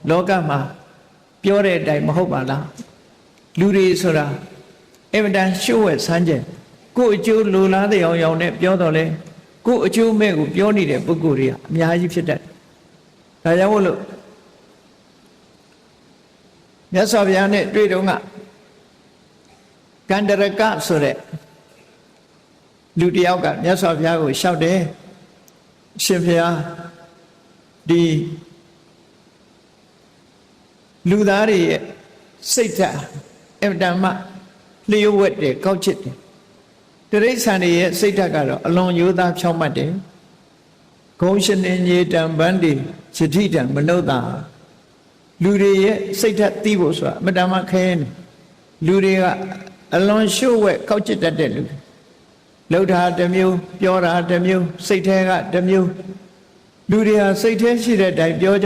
လောကမှာပြောတဲ့အတိုင်းမဟုတ်ပါလားလူတွေဆိုတာအင်မတန်ရှုပ်ဝဲဆန်းကျင်ကိုယ်အကျိုးလိုလားတဲ့အောင်နဲ့ပြောတော့လေကိုယ်အကျိုးမဲ့ကိုပြောနေတဲ့ပုဂ္ဂိုလ်တွေကအများကြီးဖြစ်တတ်တယ်ဒါကြောင့်မို့လို့မြတ်စွာဘုရားနဲ့တွေ့တော့ကကန္တရကဆိုတဲ့လူတယောက်ကမြတ်စွာဘုရားကိုလျှောက်တယ်ရှင်ဘုရားဒီလူသားတွေရဲ့စိတ်ဓာတ်အင်မတန်မှလျှို့ဝှက်တယ်ကောက်ချစ်တယ်တိရစ္ဆာန်တွေရဲ့စိတ်ဓာတ်ကတော့အလွန်ရိုးသားဖြောင့်မတ်တယ်ဂုံရှင်နေညေတံဗန္တိယတိတံမနုဿာလူတွေရဲ့စိတ်ဓာတ်သိဖို့ဆိုတာအမတန်မှခဲနေလူတွေကအလွန်လျှို့ဝှက်ကောက်ချစ်တတ်တဲ့လူလှုပ်တာတစ်မျိုးပြောတာတစ်မျိုးစိတ်ထဲကတစ်မျိုးလူတွေဟာစိတ်ထဲရှိတဲ့အတိုင်းပြော